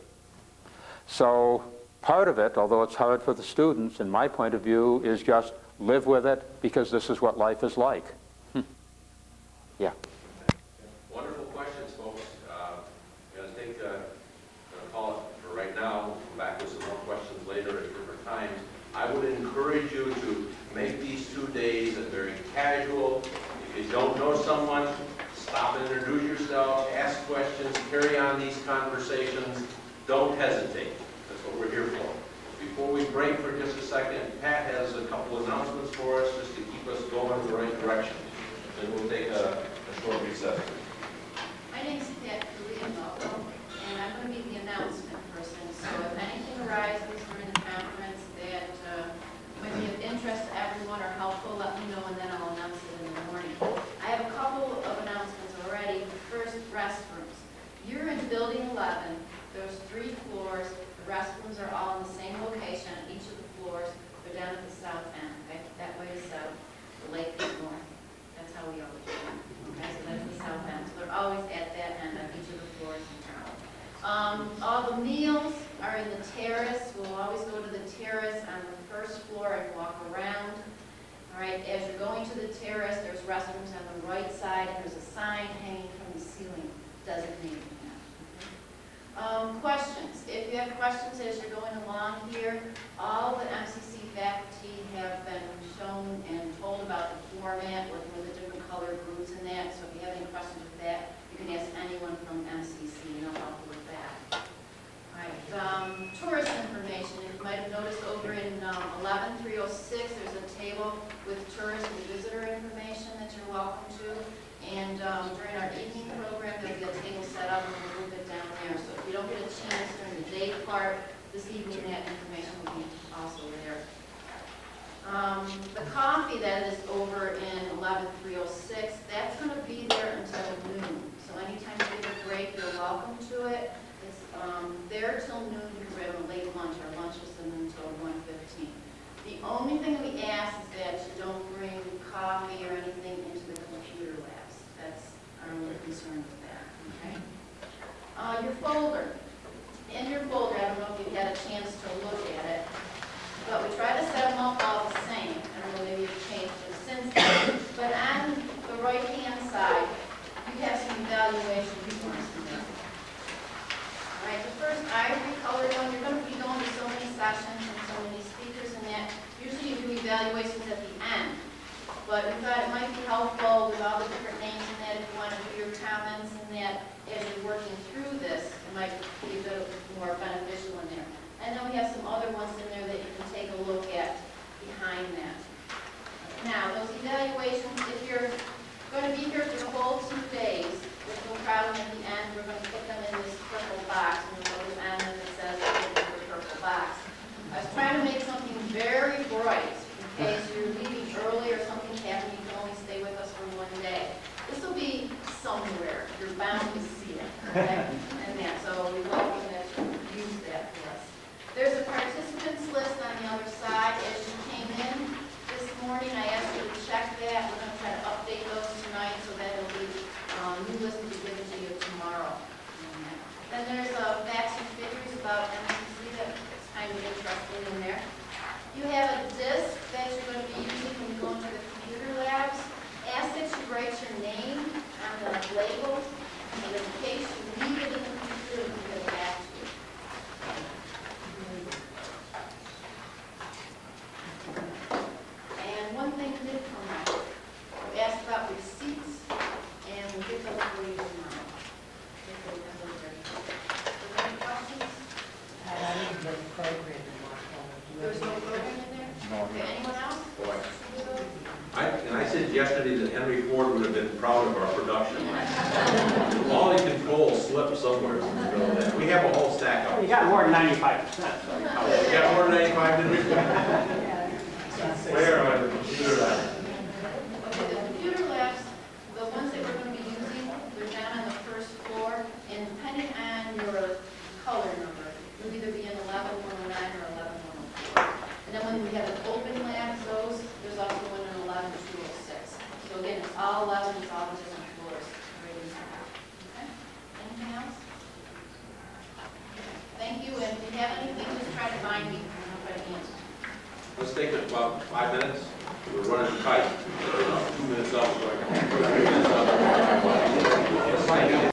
So part of it, although it's hard for the students, in my point of view, is just live with it because this is what life is like. Yeah. Wonderful questions, folks. I think call it for right now. We'll come back with some more questions later at different times. I would encourage you to make these 2 days a very casual. If you don't know someone, stop and introduce yourself, ask questions, carry on these conversations. Don't hesitate. That's what we're here for. Before we break for just a second, Pat has a couple announcements for us just to keep us going in the right direction. Then we'll take a short recess. My name's Pat Kulianovo, and I'm going to be the announcement person. So if anything arises during the conference that might be of interest to everyone or helpful, let me know, and then I'll announce it in the morning. I have a couple of announcements already. First, restrooms. You're in Building 11. There's 3 floors. The restrooms are all in the same location on each of the floors. They're down at the south end. Okay? That way is south. The lake is north. That's how we always do it. Okay, so that's the south end. So they're always at that end on each of the floors in town. All the meals are in the terrace. We'll always go to the terrace on the 1st floor and walk around. All right, as you're going to the terrace, there's restrooms on the right side, and there's a sign hanging from the ceiling designating that. Questions. If you have questions as you're going along here, all the MCC faculty have been shown and told about the format, working with the different color groups and that. So if you have any questions with that, you can ask anyone from MCC and they'll help you with that. All right. Tourist information. You might have noticed over in 11306, there's a table with tourist and visitor information that you're welcome to. And during our evening program, there'll be a table set up and a little bit down there. So if you don't get a chance during the day part this evening, that information will be also there. The coffee that is over in 11306, that's going to be there until noon. So anytime you get a break, you're welcome to it. It's there till noon because we have a late lunch. Our lunch is until 1:15. The only thing we ask is that you don't bring coffee or anything into the computer labs. That's our only concern with that. Okay. Your folder. In your folder, I don't know if you've had a ivory colored one, you're gonna be going to so many sessions and so many speakers and that. Usually you do evaluations at the end. But we thought it might be helpful with all the different names in that, if you want to do your comments in that, as you're working through this, it might be a bit more beneficial in there. And then we have some other ones in there that you can take a look at behind that. Now, those evaluations, if you're going to be here for the whole 2 days, there's no problem at the end, we're going to put them in this purple box, and we'll go to the end and it says put in the purple box. I was trying to make something very bright, in case you're leaving early or something's happening, you can only stay with us for 1 day. This will be somewhere, you're bound to see it, okay? And that, so we welcome that you use that for us. There's a participants list on the other side. As you came in this morning, I asked you to check that. We're going to try to update those tonight, so that it'll be new list will be given to you tomorrow. Then there's facts and figures about MCC that's kind of interesting in there. You have a disc that you're going to be using when you go into the computer labs. Ask that you write your name on the label, and in case you leave it in the computer, we get it back to you. And one thing did come up. We asked about receipts, and we'll get those for you tomorrow. If we have those ready. Are there any questions? There's no program in there? Okay, anyone else? And I said yesterday that Henry Ford would have been proud of our production. Quality control slipped somewhere in the middle of that. We have a whole stack of You it. got more than 95%, so. We got more than 95, didn't we? Where are the computer labs? Okay, the computer labs, the ones that we're going to be using, they're down on the first floor, and depending on your color number, you'll either be in 11109 or 11104. And then when we have an open lab, there's also one in 11206. So again, it's all 11, it's all the different floors. Okay? Anything else? Thank you, and if you have anything, just try to find me, and I'll try to answer. Let's take about 5 minutes. We're running tight. We're 2 minutes up, so I can.